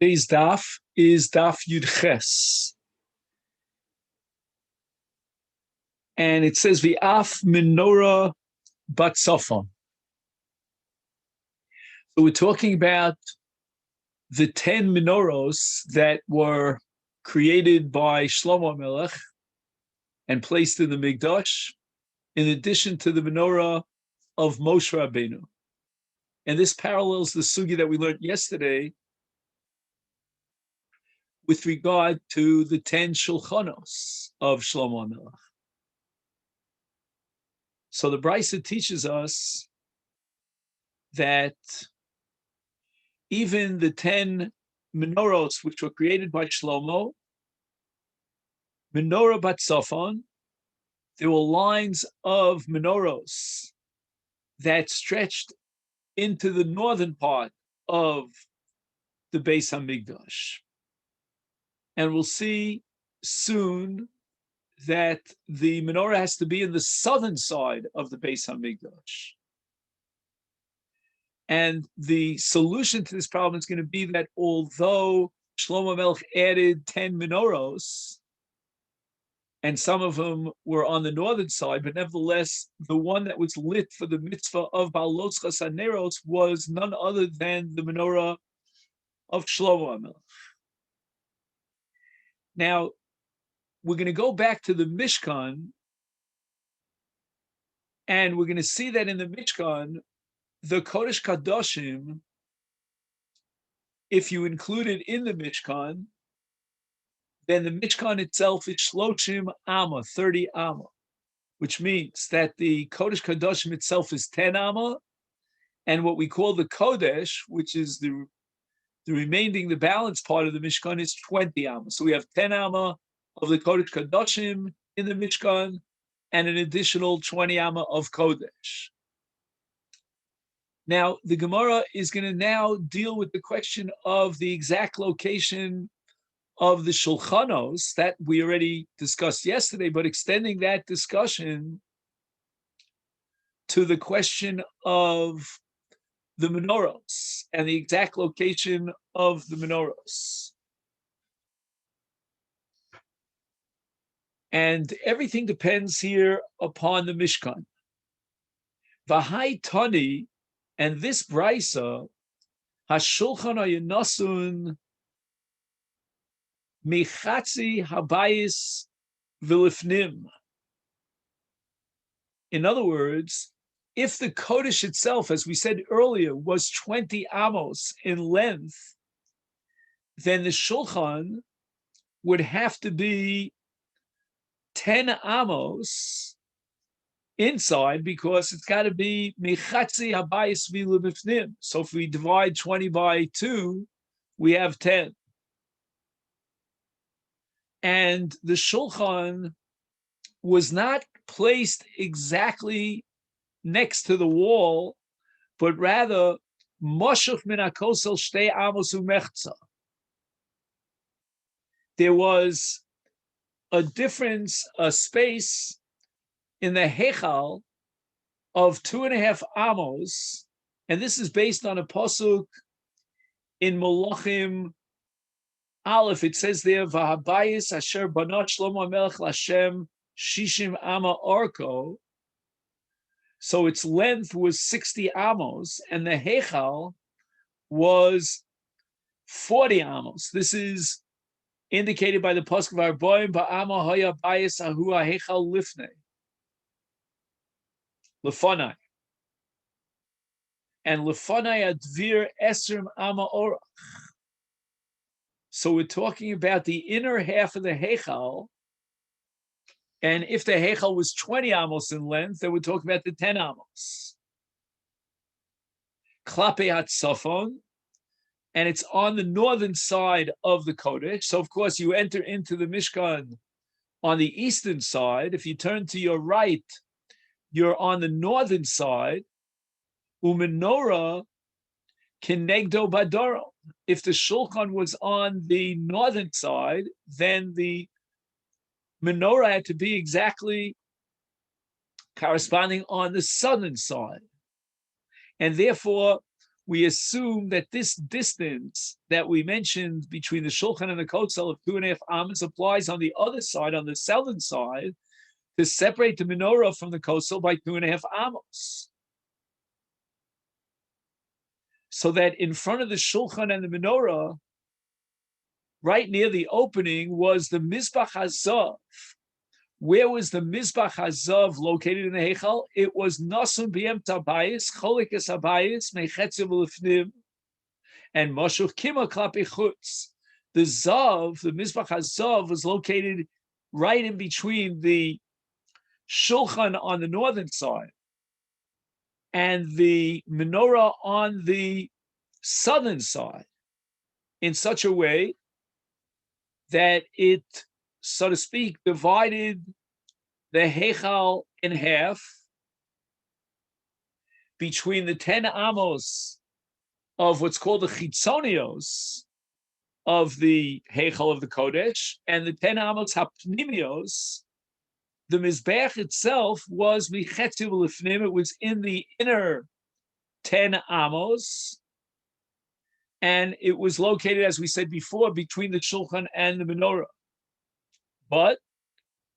Today's daf is daf Yud Ches. And it says V'af menorah bat safon. So we're talking about the 10 menorahs that were created by Shlomo Melech and placed in the Mikdash, in addition to the menorah of Moshe Rabbeinu. And this parallels the sugi that we learned yesterday with regard to the 10 shulchanos of Shlomo Melech. So the Brisa teaches us that even the 10 menorahs which were created by Shlomo, menorah bat safon, there were lines of menorahs that stretched into the northern part of the Beis HaMikdash. And we'll see soon that the menorah has to be in the southern side of the Beis HaMikdash. And the solution to this problem is going to be that although Shlomo Melech added 10 menorahs, and some of them were on the northern side, but nevertheless, the one that was lit for the mitzvah of Baloscha Saneros was none other than the menorah of Shlomo Melech. Now, we're going to go back to the Mishkan, and we're going to see that in the Mishkan, the Kodesh Kadoshim, if you include it in the Mishkan, then the Mishkan itself is Shloshim Amma, 30 Amma, which means that the Kodesh Kadoshim itself is 10 Amma, and what we call the Kodesh, which is the remaining, the balance part of the Mishkan, is 20 Amma. So we have 10 Amma of the Kodesh Kadoshim in the Mishkan, and an additional 20 Amma of Kodesh. Now, the Gemara is going to now deal with the question of the exact location of the Shulchanos that we already discussed yesterday, but extending that discussion to the question of the menorahs and the exact location of the menorahs. And everything depends here upon the Mishkan. V'hai tani, and this brisa, hashulchan hayinasun mechatzi habayis v'lifnim. In other words, if the Kodesh itself, as we said earlier, was 20 amos in length, then the shulchan would have to be 10 amos inside, because it's got to be mechatzi habayis v'lifnim. So if we divide 20 by 2, we have 10. And the shulchan was not placed exactly next to the wall, but rather moshuch min hakosel shtei amos umechza. There was a difference, a space in the Heichal of 2.5 amos, and this is based on a pasuk in Malachim Aleph. It says there, "V'habayis asher banot Shlomo Melech Lashem shishim ama orko." So its length was 60 amos, and the Heichal was 40 amos. This is indicated by the pasuk of Arboim ba'ama haya bayis ahu ha'Heichal lifnei. Lefanai. And Lefanai advir esrim ama orach. So we're talking about the inner half of the Heichal, and if the Heichal was 20 amos in length, then we're talking about the 10 amos. Klape hatzafon, and it's on the northern side of the Kodesh. So of course you enter into the Mishkan on the eastern side. If you turn to your right, you're on the northern side. Umenorah kenegdo badaro. If the shulchan was on the northern side, then the menorah had to be exactly corresponding on the southern side. And therefore, we assume that this distance that we mentioned between the Shulchan and the Kotzel of 2.5 amos applies on the other side, on the southern side, to separate the menorah from the Kotzel by 2.5 amos. So that in front of the Shulchan and the menorah, right near the opening, was the Mizbach HaZav. Where was the Mizbach HaZav located in the Heichal? It was Nasun B'yem Tabayis, Cholikes Habayis, Mechetzev L'fnim, and Moshuch Kima Klapi Chutz. The Zav, the Mizbach HaZav, was located right in between the Shulchan on the northern side and the menorah on the southern side, in such a way that it, so to speak, divided the Heichal in half between the 10 amos of what's called the Chitzonios of the Heichal of the Kodesh and the 10 amos Hapnimios. The Mizbeach itself was Michetziv L'fnim. It was in the inner 10 amos, and it was located, as we said before, between the Shulchan and the menorah. But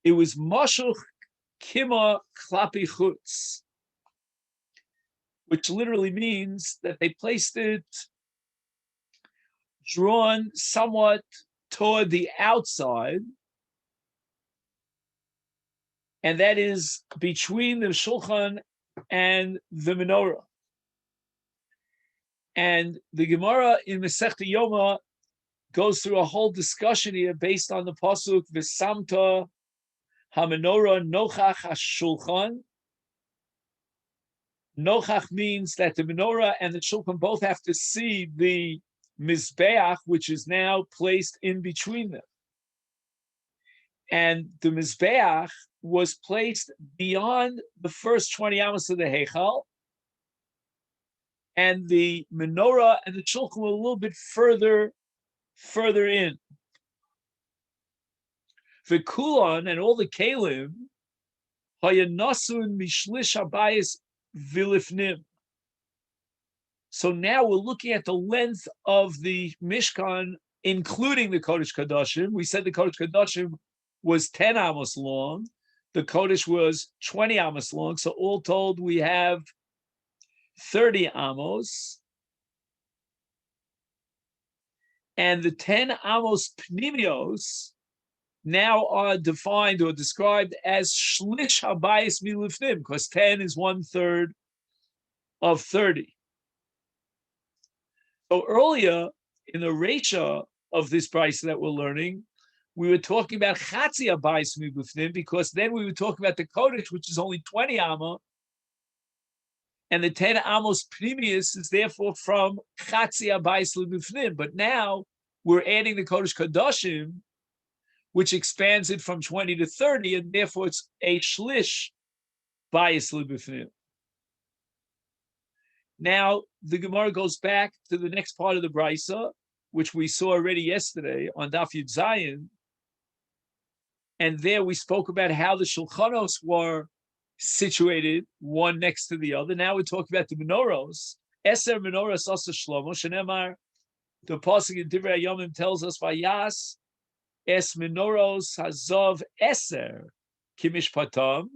it was Moshuch Kima Klapi Chutz, which literally means that they placed it drawn somewhat toward the outside, and that is between the Shulchan and the menorah. And the Gemara in Masechet Yoma goes through a whole discussion here based on the pasuk V'samta HaMenorah Nochach HaShulchan. Nochach means that the menorah and the Shulchan both have to see the Mizbeach, which is now placed in between them. And the Mizbeach was placed beyond the first 20 amos of the Heichal, and the menorah and the Shulchan were a little bit further in. The Kulon and all the Kalim, Hayanasun Mishlish Habayis Vilifnim. So now we're looking at the length of the Mishkan, including the Kodesh Kodashim. We said the Kodesh Kodashim was 10 amos long. The Kodesh was 20 amos long. So all told, we have 30 amos. And the 10 amos pnimios now are defined or described as shlish habayis milifnim, because 10 is 1/3 of 30. So earlier in the Reisha of this price that we're learning, we were talking about chatzi habayis milifnim, because then we were talking about the Kodesh, which is only 20 amma, and the 10 amos pnimius is therefore from chatzi habayis milifnim. But now we're adding the Kodesh Kodashim, which expands it from 20 to 30, and therefore it's a shlish bayis libifnim. Now, the Gemara goes back to the next part of the Brisa, which we saw already yesterday on Daf Yud Zayin, and there we spoke about how the Shulchanos were situated one next to the other. Now we're talking about the menorahs. Eser menorahs asa Shlomo, shenemar, the pasuk in Divrei Yomim tells us, Vayas es menoros hazav eser kimishpatam,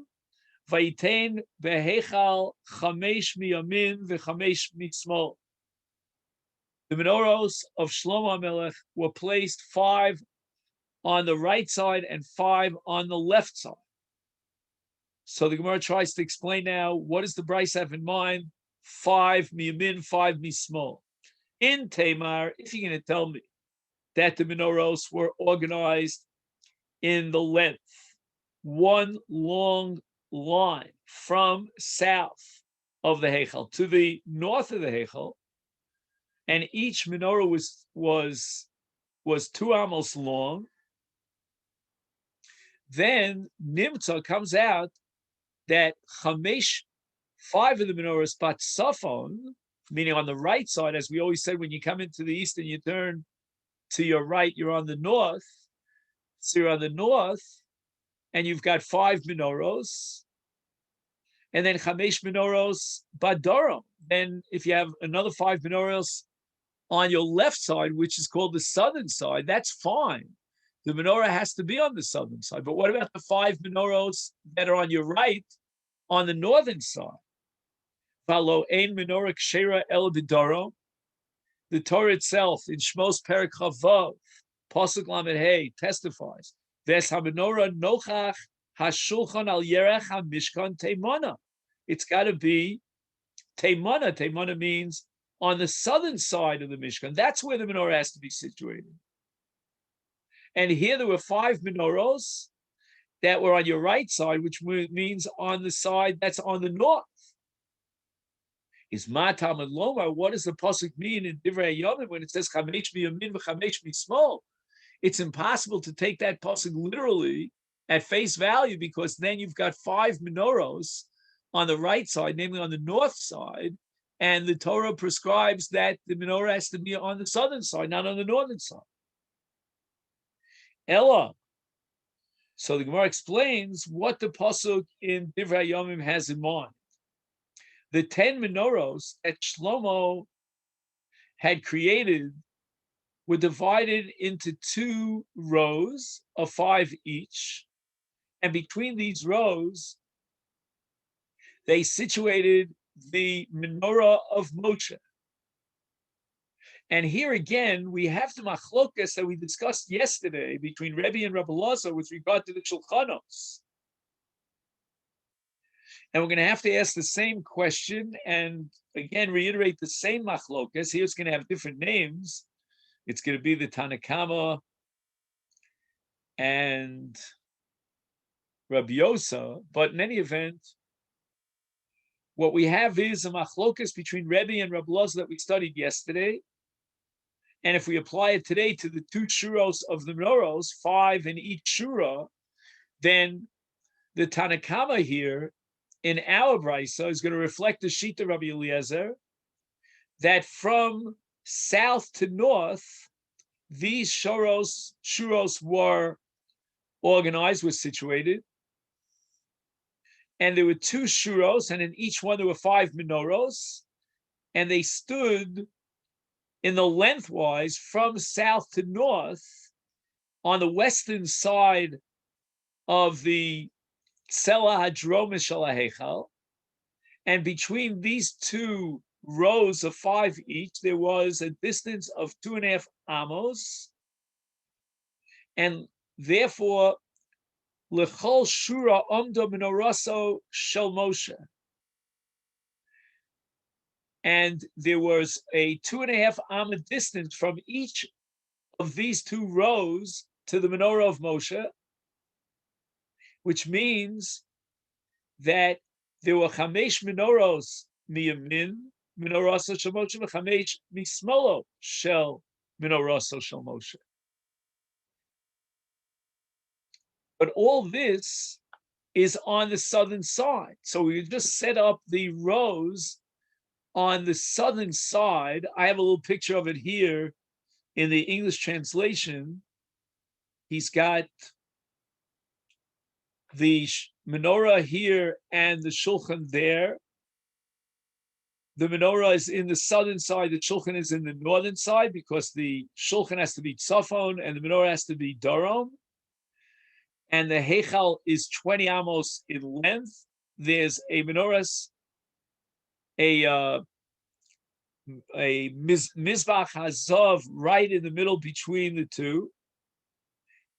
vayitein behechal chamesh miyamin v'chamesh mitzmol. The menorahs of Shlomo HaMelech were placed 5 on the right side and 5 on the left side. So the Gemara tries to explain now, what does the Bryce have in mind? 5 miyamin, 5 mismol. In Tamar, if you're going to tell me that the menorahs were organized in the length, one long line from south of the Heichal to the north of the Heichal, and each menorah was 2 amos long, then Nimtza comes out that 5 of the menorahs bat safon, meaning on the right side, as we always said, when you come into the east and you turn to your right, you're on the north. So you're on the north, and you've got 5 menorahs. and then chamesh menorahs badorom. Then if you have another 5 menorahs on your left side, which is called the southern side, that's fine. The menorah has to be on the southern side. But what about the 5 menorahs that are on your right, on the northern side? Valo ein menorah kshera el b'darom. The Torah itself in Shmos Perek Chavav, Pasuk Lamed Hey, testifies, Ves ha-menorah nochach ha-shulchan al yerech ha-mishkan teimana. It's got to be teimana. Teimana means on the southern side of the Mishkan. That's where the menorah has to be situated. And here there were 5 menorahs that were on your right side, which means on the side that's on the north. Is matam and lomar? What does the pasuk mean in Divrei Yomi when it says chamesh miyamin v'chamesh mismol? It's impossible to take that pasuk literally at face value, because then you've got 5 menorahs on the right side, namely on the north side, and the Torah prescribes that the menorah has to be on the southern side, not on the northern side. Ella. So the Gemara explains what the pasuk in Divrei Yomim has in mind. The 10 menorahs that Shlomo had created were divided into 2 rows of 5 each. And between these rows, they situated the menorah of Moshe. And here again, we have the machlokas that we discussed yesterday between Rebbe and Rabbi Lazar with regard to the shulchanos. And we're going to have to ask the same question and again reiterate the same machlokas. Here it's going to have different names. It's going to be the Tanakama and Rabbi Yosa. But in any event, what we have is a machlokas between Rebbe and Rabbi Lazar that we studied yesterday. And if we apply it today to the 2 shuros of the menorahs, 5 in each shura, then the Tanakama here in our brisa is going to reflect the Shita Rabbi Eliezer, that from south to north, these shuros were organized, were situated. And there were 2 shuros, and in each one there were 5 menorahs, and they stood in the lengthwise from south to north on the western side of the Sela Hadromish Shel HaHeichal, and between these 2 rows of 5 each, there was a distance of 2.5 amos, and therefore L'chol Shura Omdo Menoraso Shel Moshe. And there was a 2.5 amma distance from each of these 2 rows to the menorah of Moshe, which means that there were chamesh menorahs miyamin, menorah shel Moshe, and chamesh mismolo shel menorah shel Moshe. But all this is on the southern side. So we just set up the rows on the southern side. I have a little picture of it here in the English translation. He's got the menorah here and the shulchan there. The menorah is in the southern side. The shulchan is in the northern side because the shulchan has to be tzafon and the menorah has to be darom. And the heichal is 20 amos in length. There's a menorah, a mizbach hazav right in the middle between the 2.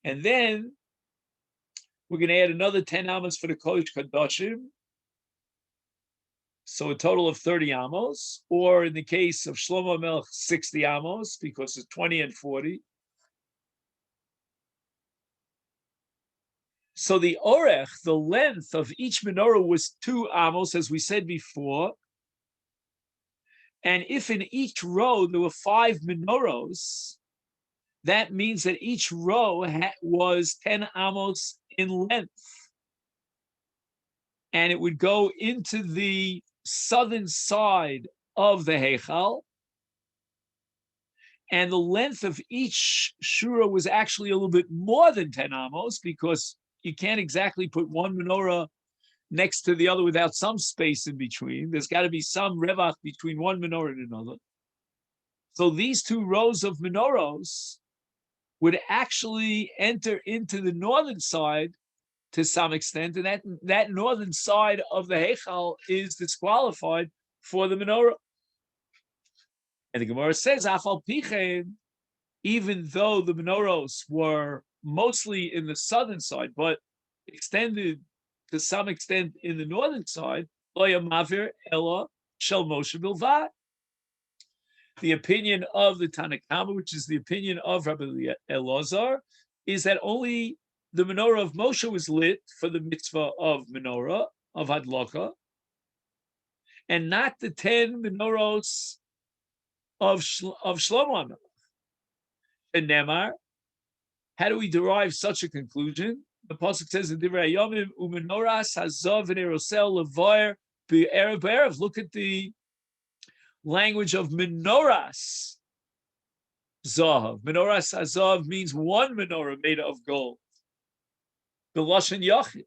And then we're going to add another 10 amos for the Kodesh Kadoshim. So a total of 30 amos, or in the case of Shlomo Melech, 60 amos, because it's 20 and 40. So the orech, the length of each menorah was 2 amos, as we said before. And if in each row there were 5 menorahs, that means that each row was 10 amos in length. And it would go into the southern side of the Heichal. And the length of each shura was actually a little bit more than 10 amos, because you can't exactly put one menorah next to the other without some space in between. There's got to be some revach between one menorah and another. So these two rows of menorahs would actually enter into the northern side to some extent, and that northern side of the Heichal is disqualified for the menorah. And the Gemara says, Afal Pichen, even though the menorahs were mostly in the southern side, but extended to some extent in the northern side, Loya Mavir Ella Shel Moshe Bilvad. The opinion of the Tanakama, which is the opinion of Rabbi Elazar, is that only the menorah of Moshe was lit for the mitzvah of menorah, of Hadlaka, and not the 10 menorahs of Shlomo. And Nemar, how do we derive such a conclusion? The pasuk says in Divrei Yomim, "Umenoras hazav v'nerosel levayer be'erev be'erev." Look at the language of menorahs zahav. Menorahs hazav means one menorah made of gold. The lashon yachid.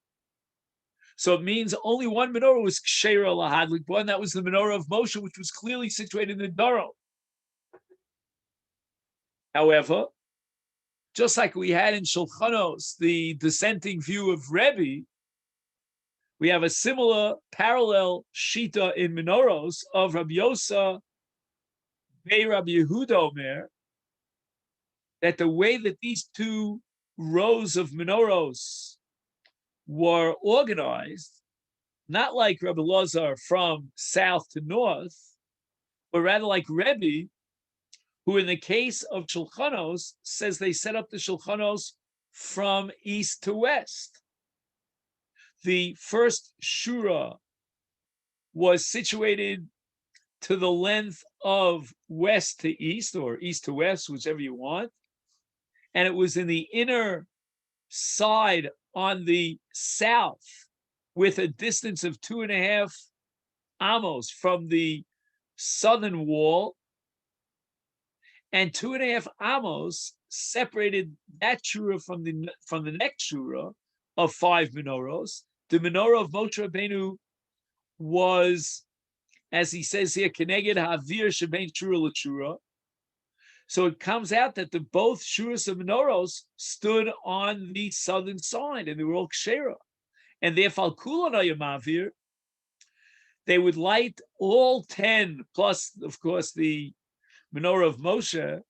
So it means only one menorah was ksheira lahadlik, one that was the menorah of Moshe, which was clearly situated in the Daron. However, just like we had in Shulchanos, the dissenting view of Rebbe, we have a similar parallel shita in menorahs of Rabbi Yosa Bei Rabbi Yehuda Omer, that the way that these two rows of menorahs were organized, not like Rabbi Lazar from south to north, but rather like Rebbe, who in the case of Shulchanos says they set up the Shulchanos from east to west. The first Shura was situated to the length of west to east, or east to west, whichever you want. And it was in the inner side on the south with a distance of 2.5 amos from the southern wall. And 2.5 amos separated that shura from the next shura of 5 menorahs. The menorah of Moshe Rabbeinu was, as he says here, keneged ha'avir shebein shura l'shura. So it comes out that the both shuras of menorahs stood on the southern side, and they were all kshera. And therefore, kulon hayamavir, they would light all 10, plus, of course, the menorah of Moshe,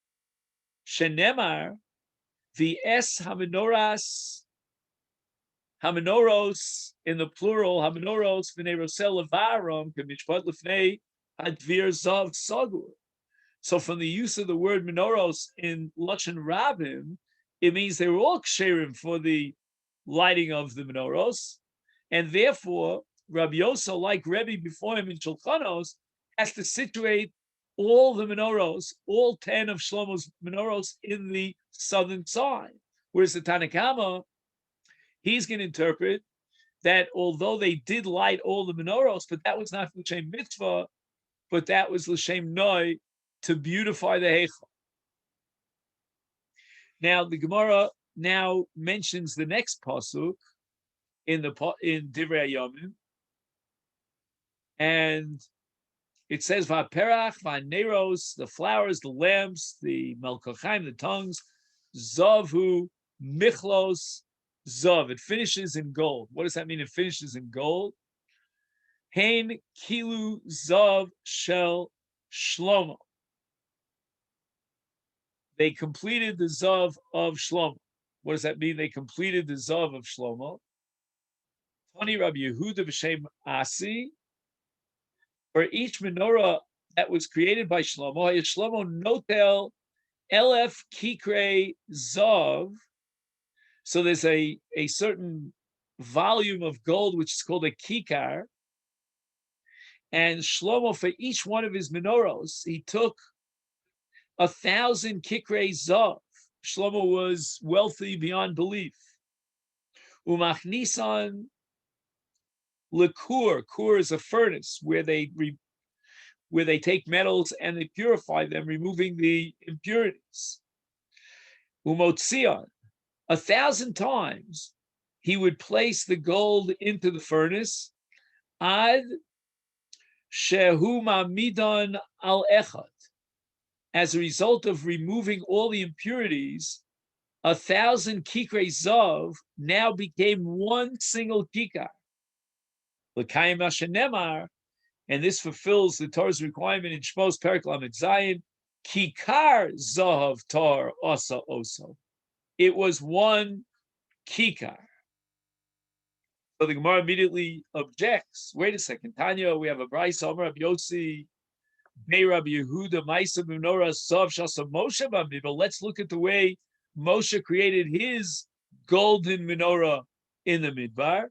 shenemar, the es hamenoros, in the plural, hamenoros v'nei rosel levarom, k'mishpat lefnei hadvir zav sagur. So from the use of the word menorahs in Lashon Rabim, it means they were all ksherim for the lighting of the menorahs, and therefore Rabbi Yosa, like Rebbe before him in Shulchanos, has to situate all the menorahs, all 10 of Shlomo's menorahs, in the southern side. Whereas the Tanakama, he's going to interpret that although they did light all the menorahs, but that was not l'shem mitzvah, but that was l'shem noi, to beautify the Heichal. Now the Gemara now mentions the next pasuk in Divrei Yomim, and it says va'perach va'neros, the flowers, the lamps, the melkachaim, the tongues, zavu michlos zav. It finishes in gold. What does that mean? It finishes in gold. Hein kilu zav shel Shlomo. They completed the Zav of Shlomo. What does that mean? They completed the Zav of Shlomo. Tani Rabbi Yehuda b'Shem Asi. For each menorah that was created by Shlomo, Shlomo notel elef kikre Zav. So there's a certain volume of gold which is called a kikar. And Shlomo, for each one of his menorahs, he took 1,000 kikrei zav. Shlomo was wealthy beyond belief. Umachnisan lekur. Kur is a furnace where they take metals and they purify them, removing the impurities. Umotzion, 1,000 times. he would place the gold into the furnace, ad shehu ma'midon al echad. As a result of removing all the impurities, 1,000 kikrei zav now became one single kikar. L'kayim hashenemar, and this fulfills the Torah's requirement in Shmos Perek Lamed Zayin, kikar zahav tar osa oso. It was one kikar. So the Gemara immediately objects. Wait a second, Tanya, we have a Bryce Omer Rabbi Yossi, Bei Rabbi Yehuda, Ma'isa Menorah Zav Shasa Moshe B'Midbar. Let's look at the way Moshe created his golden menorah in the Midbar.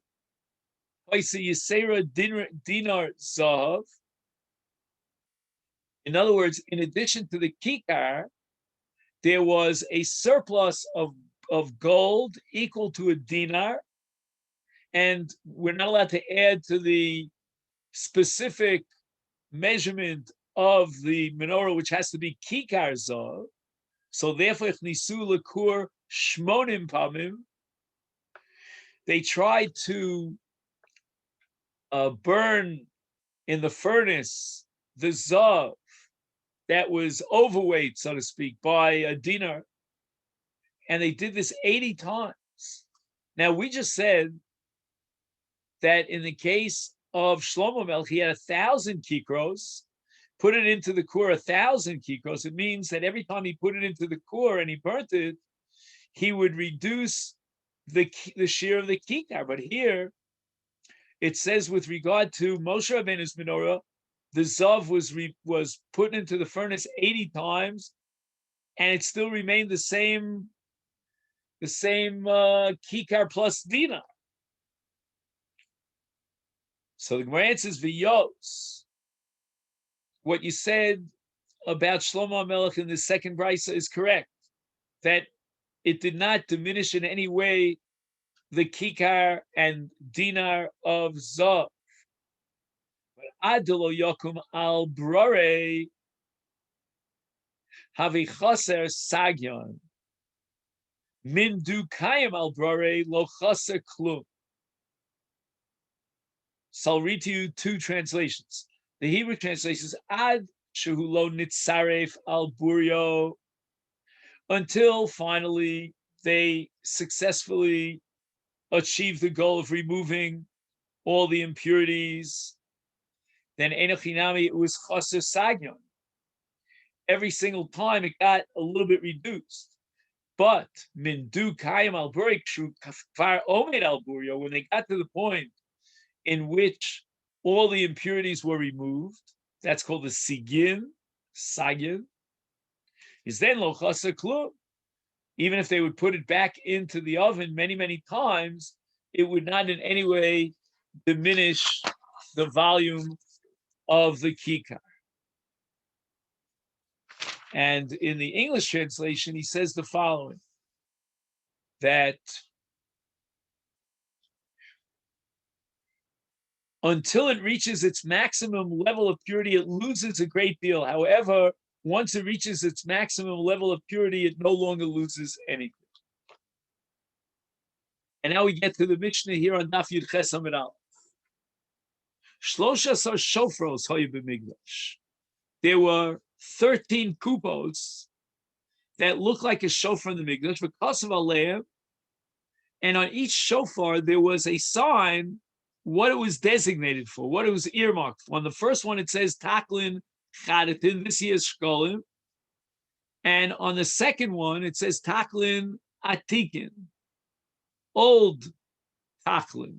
Dinar Zahav. In other words, in addition to the kikar, there was a surplus of gold equal to a dinar, and we're not allowed to add to the specific measurement of the menorah, which has to be kikar zav. So therefore, nisu lekur shmonim pamim. They tried to burn in the furnace the zav that was overweight, so to speak, by a dinar, and they did this 80 times. Now we just said that in the case of Shlomo Melech, he had 1,000 kikros, put it into the kur 1,000 kikros. It means that every time he put it into the kur and he burnt it, he would reduce the shear of the kikar. But here it says with regard to Moshe Rabbeinu's menorah, the zav was put into the furnace 80 times, and it still remained the same kikar plus dinar. So the Gemara answers v'yos. What you said about Shlomo HaMelech in the second brisa is correct, that it did not diminish in any way the kikar and dinar of zav. But adelo yokum al brore havi chaser sagyon min du kayim al brore lo chaser klum. So I'll read to you two translations. The Hebrew translation is ad shehu lo nitzaref al buryo, until finally they successfully achieved the goal of removing all the impurities. Then enochinami, it was chaser sagyon. Every single time it got a little bit reduced. But min du kayim al buryo kfar omed al buryo, when they got to the point in which all the impurities were removed, that's called the sagin, is then lo chaser klum. Even if they would put it back into the oven many, many times, it would not in any way diminish the volume of the kikar. And in the English translation, he says the following, that until it reaches its maximum level of purity, it loses a great deal. However, once it reaches its maximum level of purity, it no longer loses anything. And now we get to the Mishnah here on Daf Yud Ches Amud Aleph. Shlosha asar shofros hayu b'migdash. There were 13 kupos that looked like a shofar in the Mikdash, because of Aleim, and on each shofar there was a sign what it was designated for, what it was earmarked for. On the first one, it says Taklin Chadatin, this year's Shekalim. And on the second one, it says Taklin Atikin, old Taklin.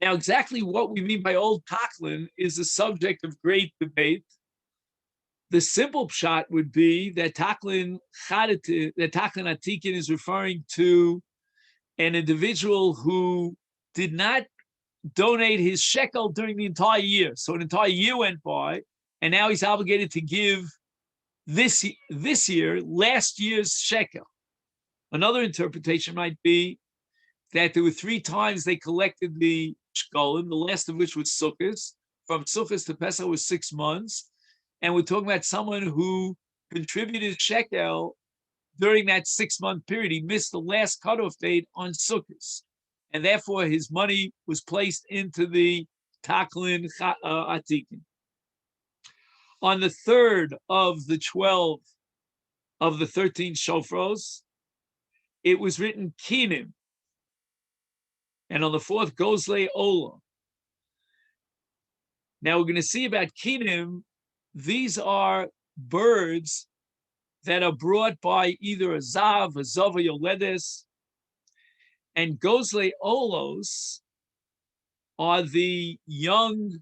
Now, exactly what we mean by old Taklin is the subject of great debate. The simple pshat would be that Taklin Atikin is referring to an individual who did not donate his shekel during the entire year. So an entire year went by, and now he's obligated to give this year, last year's shekel. Another interpretation might be that there were 3 times they collected the shekalim, the last of which was Sukkot. From Sukkot to Pesach was 6 months. And we're talking about someone who contributed shekel during that 6-month period. He missed the last cutoff date on Sukkot, and therefore his money was placed into the Taklin Atikin. On the third of the 12 of the 13 shofros, it was written Kinim, and on the fourth, Gozle Ola. Now we're going to see about Kinim. These are birds that are brought by either a Zav, a Zova Yoledes, and Gozle Olos are the younger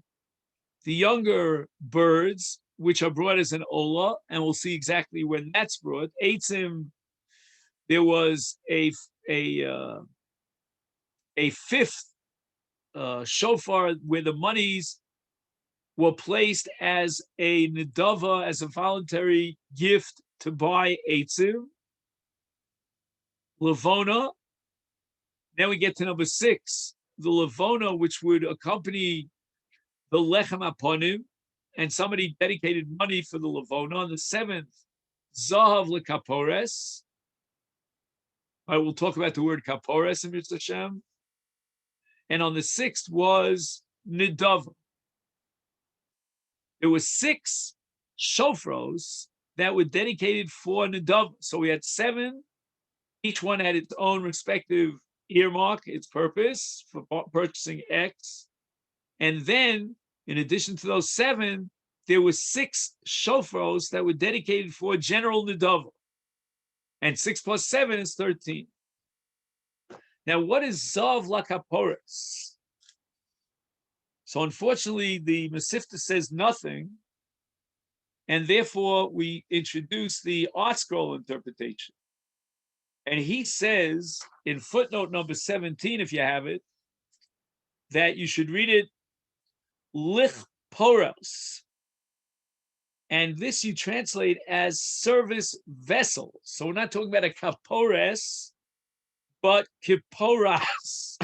birds, which are brought as an Ola, and we'll see exactly when that's brought. Eitzim, there was a fifth shofar where the monies were placed as a nedava, as a voluntary gift to buy eitzim. Levona. Now we get to number 6, the levona, which would accompany the lechem aponim, and somebody dedicated money for the levona. On the 7th, zahav lekapores. All right, we'll talk about the word kapores in Mitzvah Hashem. And on the 6th was nidava. There were 6 shofros that were dedicated for nidava. So we had 7. Each one had its own respective earmark, its purpose for purchasing X. And then, in addition to those 7, there were 6 shofros that were dedicated for general nidava. And 6 plus 7 is 13. Now, what is Zav Lakaporis? So, unfortunately, the Masechet says nothing, and therefore we introduce the art scroll interpretation. And he says in footnote number 17, if you have it, that you should read it Lich Poros. And this you translate as service vessel. So we're not talking about a kapores, but kipporas,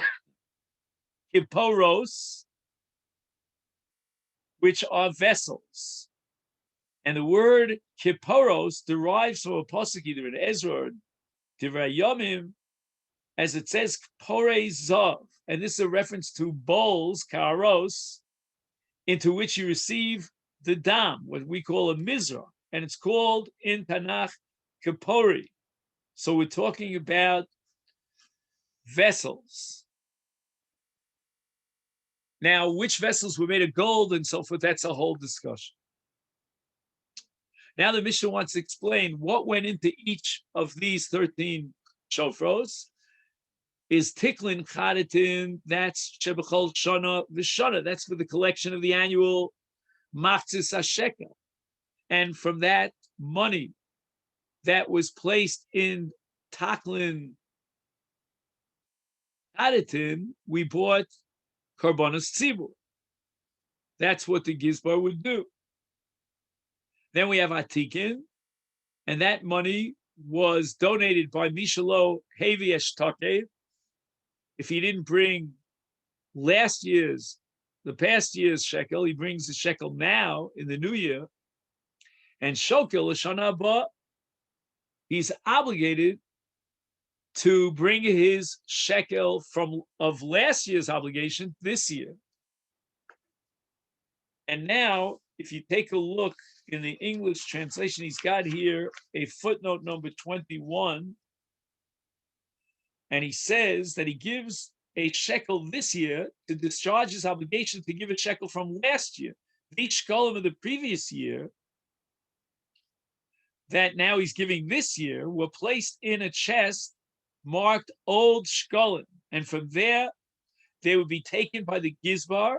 kipporos, which are vessels. And the word kipporos derives from a pasuk either in Ezra or Divrei Yomim, as it says porei zav, and this is a reference to bowls, karos, into which you receive the dam, what we call a mizrah, and it's called in Tanakh kippori. So we're talking about vessels. Now, which vessels were made of gold and so forth, that's a whole discussion. Now the Mishnah wants to explain what went into each of these 13 shofros. Is tiklin chadatin, that's shebechol shana v'shana, that's for the collection of the annual machzis hashekel. And from that money that was placed in taklin chadatin, we bought karbonos tzibur. That's what the gizbar would do. Then we have atikin, and that money was donated by Mishalo Hevi Eshtake. If he didn't bring the past year's shekel, he brings the shekel now in the new year. And shokel l'shana haba, he's obligated to bring his shekel of last year's obligation this year. And now, if you take a look in the English translation, he's got here a footnote number 21. And he says that he gives a shekel this year to discharge his obligation to give a shekel from last year. The shekalim of the previous year that now he's giving this year were placed in a chest marked old shekalim. And from there, they would be taken by the gizbar,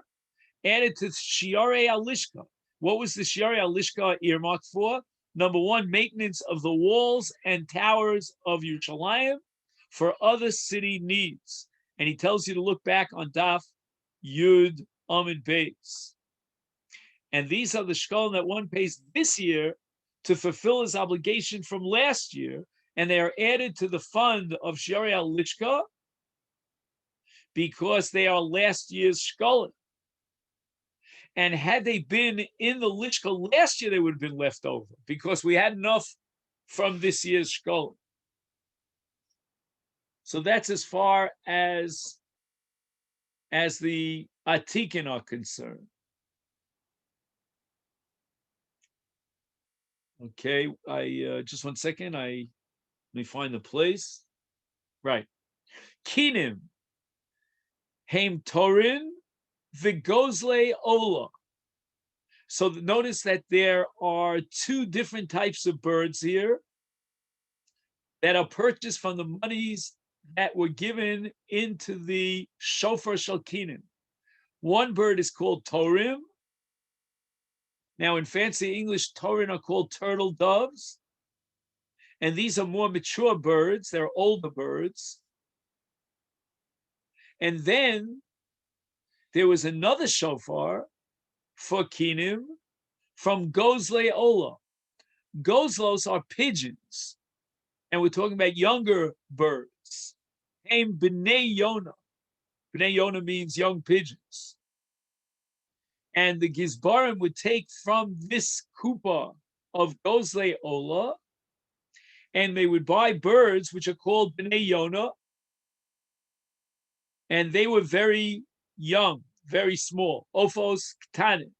added to shiarei alishka. What was the shiarei alishka earmarked for? Number 1, maintenance of the walls and towers of Yerushalayim for other city needs. And he tells you to look back on Daf Yud Amid Beis. And these are the shekalim that one pays this year to fulfill his obligation from last year, and they are added to the fund of Shiarei Alishka because they are last year's shekalim. And had they been in the Lishka last year, they would have been left over because we had enough from this year's shekalim. So that's as far as the Atikin are concerned. Okay, I just 1 second. Let me find the place. Right, Kinim, Haim Torin, Vigozle Ola. So notice that there are two different types of birds here that are purchased from the monies that were given into the shofar shalkinim. One bird is called torim. Now, in fancy English, torin are called turtle doves, and these are more mature birds. They're older birds. And then there was another shofar for kinim from gozle ola. Gozlos are pigeons, and we're talking about younger birds. Named B'nai Yonah. B'nai Yonah means young pigeons. And the Gizbarim would take from this kupa of Gozle Ola, and they would buy birds which are called B'nai Yonah, and they were very young, very small. Ophos Ktanim.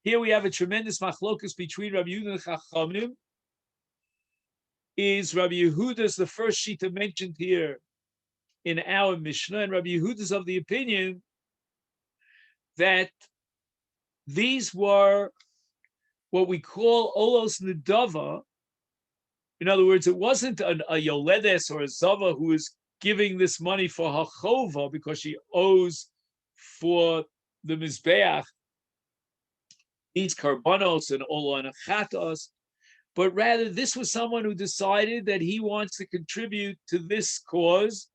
Here we have a tremendous machlokus between Rabbi Yehuda and Chachamim. Is Rabbi Yehuda's the first shita mentioned here in our Mishnah, and Rabbi Yehuda's of the opinion that these were what we call olos nedava. In other words, it wasn't a yoledes or a zava who is giving this money for hachova because she owes for the mizbeach these karbanos and ola and achatos, but rather this was someone who decided that he wants to contribute to this cause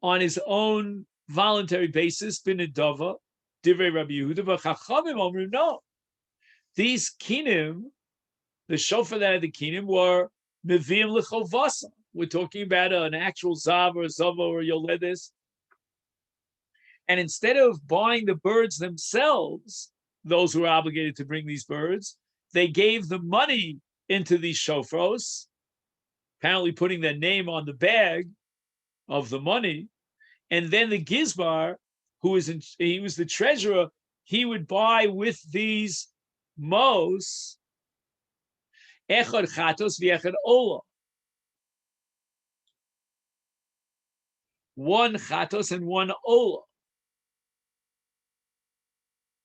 on his own voluntary basis. Binidava, divrei Rabbi Yehuda, but Chachamim omrim no. These kinim, the shofar that had the kinim, were meviim lechovasa. We're talking about an actual zav or a zava or a yoledes. And instead of buying the birds themselves, those who are obligated to bring these birds, they gave the money into these shofros, apparently putting their name on the bag of the money. And then the gizbar, he was the treasurer, he would buy with these mos echad chatos v'echad ola. One chatos and one ola.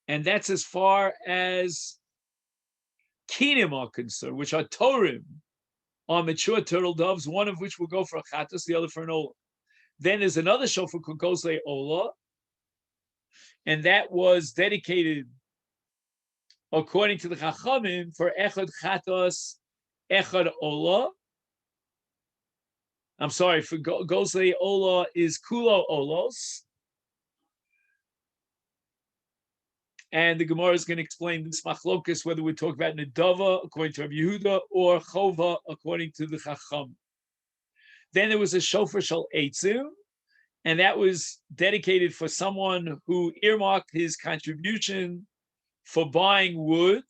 And that's as far as kinim are concerned, which are torim, are mature turtle doves, one of which will go for a chatos, the other for an ola. Then there's another shofar called Gozle Ola, and that was dedicated, according to the Chachamim, for Echad Chatos, Echad Ola. I'm sorry, for Gozle Ola is Kulo Olos. And the Gemara is going to explain this machlokus, whether we talk about Nedava, according to Rabbi Yehuda, or Chova, according to the Chacham. Then there was a shofar shel Eitzim, and that was dedicated for someone who earmarked his contribution for buying wood.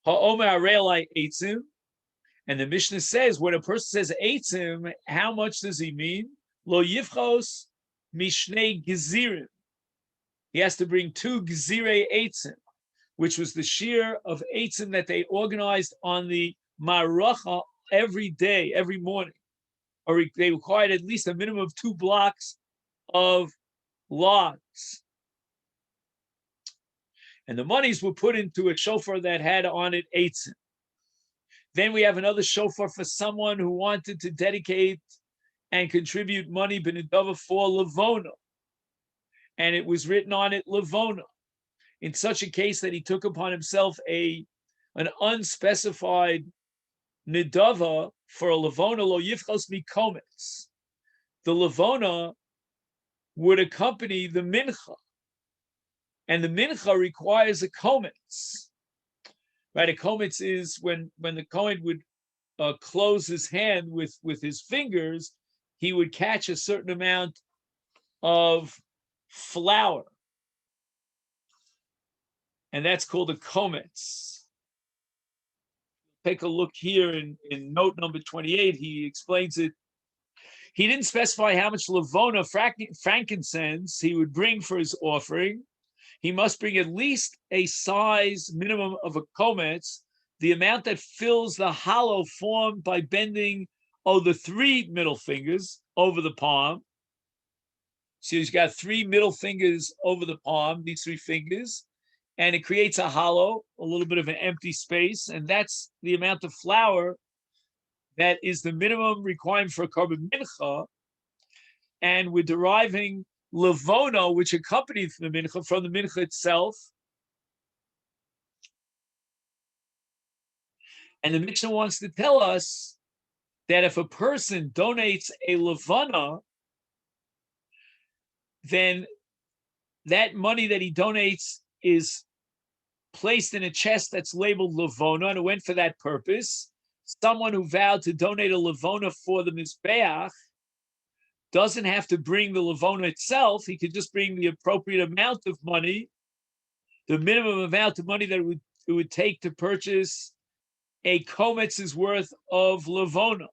Ha'omer arelai Eitzim. And the Mishnah says, when a person says Eitzim, how much does he mean? Lo yivchos mishnei gezirim. He has to bring 2 gezirei Eitzim, which was the shear of Eitzim that they organized on the Maracha every day, every morning. Or they required at least a minimum of 2 blocks of logs. And the monies were put into a shofar that had on it eitzim. Then we have another shofar for someone who wanted to dedicate and contribute money b'nedava for Levona. And it was written on it Levona. In such a case that he took upon himself an unspecified nedava for a Levona lo yifchos mikometz. The Levona would accompany the mincha, and the mincha requires a kometz. Right, a kometz is when the kohen would close his hand with his fingers, he would catch a certain amount of flour. and that's called a komets. Take a look here in note number 28. He explains it. He didn't specify how much lavona, frankincense, he would bring for his offering. He must bring at least a size minimum of a komets, the amount that fills the hollow formed by bending the 3 middle fingers over the palm. So he's got 3 middle fingers over the palm, these 3 fingers, and it creates a hollow, a little bit of an empty space, and that's the amount of flour that is the minimum requirement for a korban mincha, and we're deriving lavono, which accompanies the mincha, from the mincha itself. And the Mishnah wants to tell us that if a person donates a lavana, then that money that he donates is placed in a chest that's labeled lavona, and it went for that purpose. Someone who vowed to donate a lavona for the mizbeach doesn't have to bring the lavona itself. He could just bring the appropriate amount of money, the minimum amount of money that it would take to purchase a kometz's worth of lavona.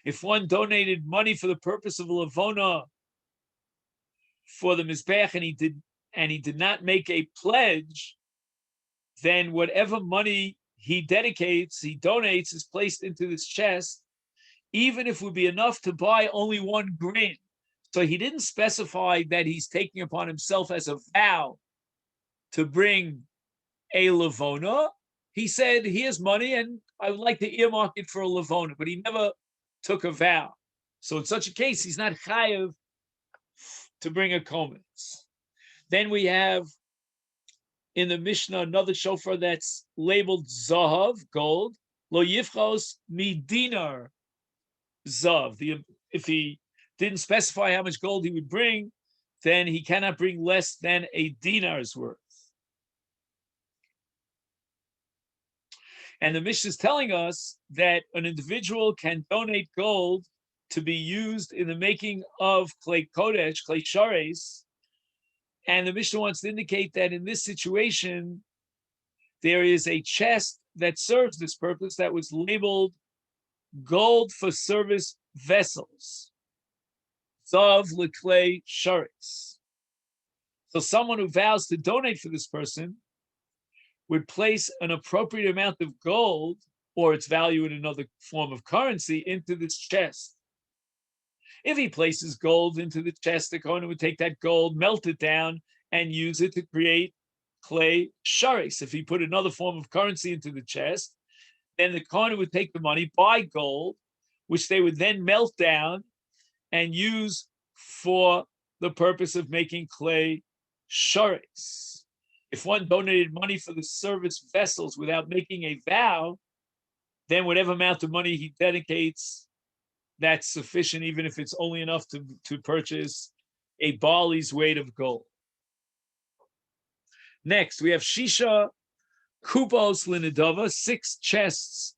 If one donated money for the purpose of a lavona for the mizbeach and he did not make a pledge, then whatever money he donates is placed into this chest, even if it would be enough to buy only 1 grain. So he didn't specify that he's taking upon himself as a vow to bring a lavona. He said, here's money, and I would like to earmark it for a lavona, but he never took a vow. So in such a case, he's not chayav to bring a komets. Then we have in the Mishnah another shofar that's labeled zahav, gold, lo yifchos midinar zav. If he didn't specify how much gold he would bring, then he cannot bring less than a dinar's worth. And the Mishnah is telling us that an individual can donate gold to be used in the making of klei kodesh, klei shares. And the Mishnah wants to indicate that in this situation, there is a chest that serves this purpose that was labeled gold for service vessels. Zav leklei shares. So someone who vows to donate for this person would place an appropriate amount of gold, or its value in another form of currency, into this chest. If he places gold into the chest, the Kohen would take that gold, melt it down, and use it to create klei shares. If he put another form of currency into the chest, then the Kohen would take the money, buy gold, which they would then melt down and use for the purpose of making klei shares. If one donated money for the service vessels without making a vow, then whatever amount of money he dedicates, that's sufficient, even if it's only enough to purchase a barley's weight of gold. Next, we have Shisha Kupos Linidava, 6 chests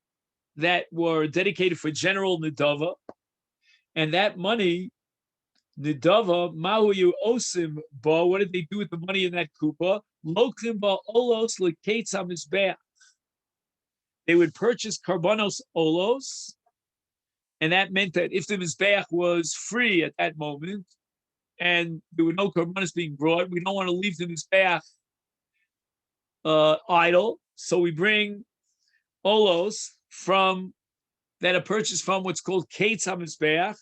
that were dedicated for general Nidava. And that money, Nidava, Mahu Osim Ba, what did they do with the money in that kupa? Lokim Ba Olos Leketz HaMizbeach. They would purchase Karbanos Olos, and that meant that if the Mizbeach was free at that moment, and there were no Karbanos being brought, we don't want to leave the Mizbeach idle, so we bring Olos from that are purchased from what's called Ketz HaMizbeach,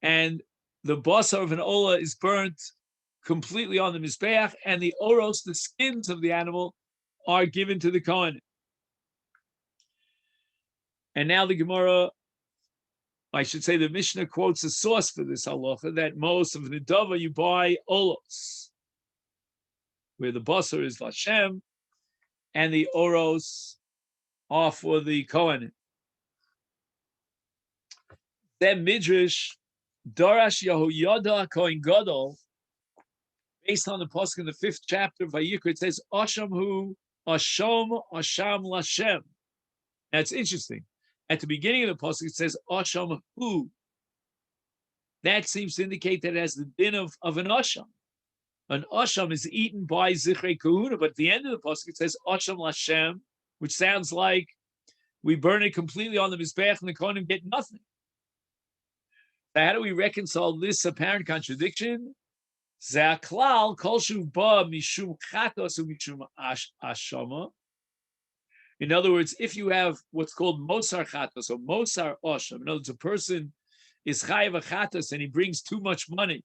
and the basar of an ola is burnt completely on the mizbeach, and the oros, the skins of the animal, are given to the Kohen. And now the Gemara, I should say the Mishnah quotes a source for this halacha, that most of the Nidava you buy olos, where the basar is Lashem, and the oros are for the Kohen. Then Midrash Darash Yehoyada Kohen Gadol, based on the pasuk in the 5th chapter of Vayikra, it says Ashamhu Asham Asham Lashem. Now it's interesting. At the beginning of the pasuk, it says Ashamhu. That seems to indicate that it has the din of an Asham. An Asham is eaten by Zichrei Kahuna, but at the end of the pasuk it says Asham Lashem, which sounds like we burn it completely on the Mizbeach and the Kohanim get nothing. So how do we reconcile this apparent contradiction? Zaklal kolshu ba mishum chatos mishum ashama. In other words, if you have what's called mosar chatos or mosar asham, in other words, a person is chayav a chatos and he brings too much money,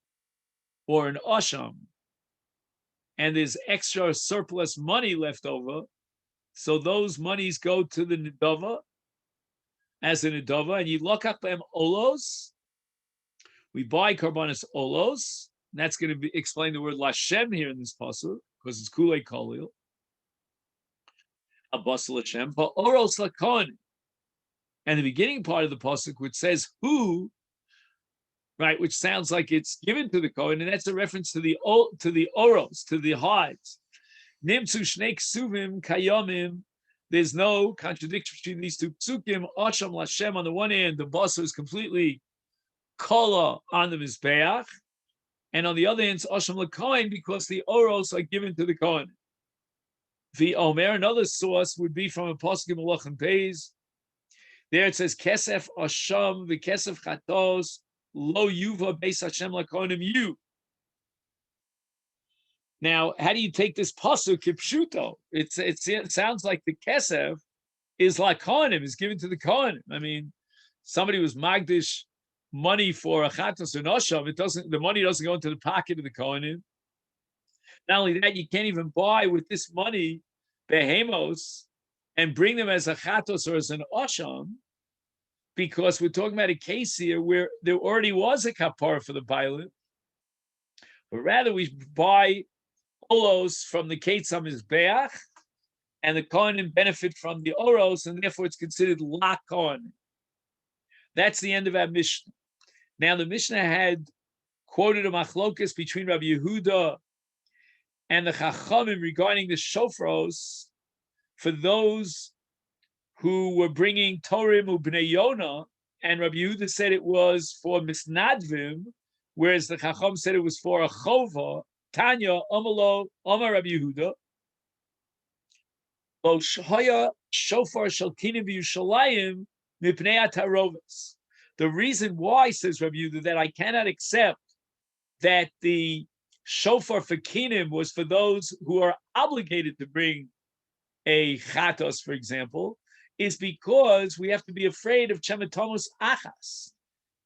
or an asham, and there's extra surplus money left over, so those monies go to the nidava as a nidava, and you look up them olos. We buy karbanis olos. And that's going to explain the word lashem here in this pasuk because it's kulei kolil. Abbas lashem, but oros lakon. And the beginning part of the pasuk, which says who, right, which sounds like it's given to the kohen, and that's a reference to the oros, to the hides. Nimtzu shnei ksuvim kayomim. There's no contradiction between these two psukim. Asham lashem on the one hand, the basar is completely kola on the mizbeach. And on the other hand, it's Asham LeKohen because the Oros are given to the Kohen. The Omer, another source would be from a Pasuk in Malachim Beis. There it says, Kesef Asham, the Kesef Chatos, Lo Yuva Beis Hashem LeKohenim Yu. Now, how do you take this Pasuk Kipshuto? It sounds like the Kesef is like Kohenim, is given to the Kohenim. I mean, somebody was Magdish money for a chatos or nosham, the money doesn't go into the pocket of the kohanim. Not only that, you can't even buy with this money behemos and bring them as a chatos or as an osham, because we're talking about a case here where there already was a kapara for the bailim, but rather we buy olos from the ketzam mizbeach, and the kohanim benefit from the oros, and therefore it's considered la kohanim. That's the end of our Mishnah. Now, the Mishnah had quoted a machlokas between Rabbi Yehuda and the Chachamim regarding the shofros for those who were bringing Torim ubnei Yonah, and Rabbi Yehuda said it was for misnadvim, whereas the Chacham said it was for a chova. Tanya, Amalo, Amar Rabbi Yehuda, Lo shhoya shofar shalkinim v'Yushalayim mipnei ataroves. The reason why, says Rabbi Yehuda, that I cannot accept that the shofar for kinim was for those who are obligated to bring a chatos, for example, is because we have to be afraid of chematomus achas.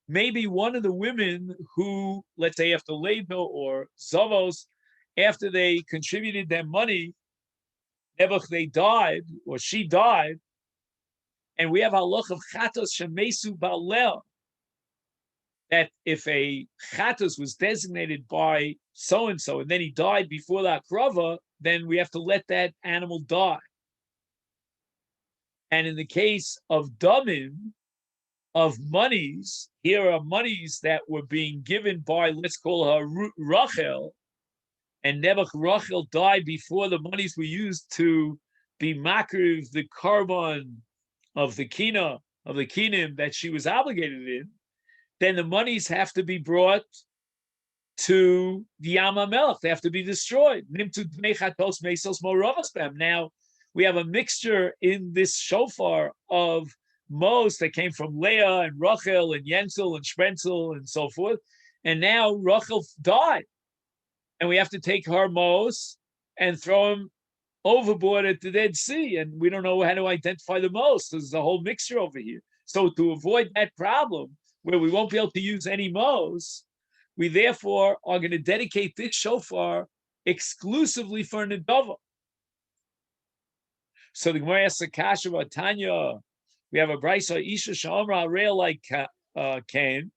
Maybe one of the women who, let's say after Leda or Zavos, after they contributed their money, Nebuch, they died, or she died, and we have halach of chatos shemesu ba'alel, that if a chatos was designated by so-and-so, and then he died before that krava, then we have to let that animal die. And in the case of damim, of monies, here are monies that were being given by, let's call her Rachel, and Nebuch Rachel died before the monies were used to be makriv the carbon of the kina, of the kinim that she was obligated in, then the monies have to be brought to the Yam HaMelech. They have to be destroyed. Now, we have a mixture in this shofar of mos that came from Leah and Rachel and Yensel and Shprenzel and so forth. And now Rachel died. And we have to take her mos and throw him overboard at the Dead Sea. And we don't know how to identify the mos. There's a whole mixture over here. So to avoid that problem, where we won't be able to use any mos, we therefore are going to dedicate this shofar exclusively for Nedava. So the Gemara asks Kasha Tanya, we have a brayso Isha Shamra Arel like Cain.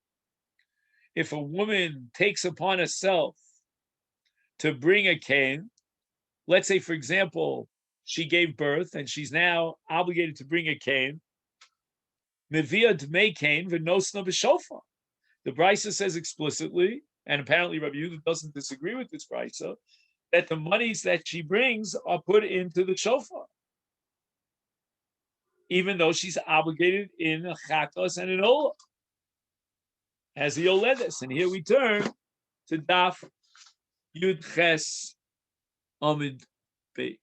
If a woman takes upon herself to bring a Cain, let's say, for example, she gave birth and she's now obligated to bring a Cain, Mevia Dmei Cain v'nosna b'shofar. The brayso says explicitly, and apparently Rabbi Yehuda doesn't disagree with this brayso, that the monies that she brings are put into the shofar, even though she's obligated in a chatos and an olah, as the oledes. And here we turn to Daf Yud Ches Amid Beit.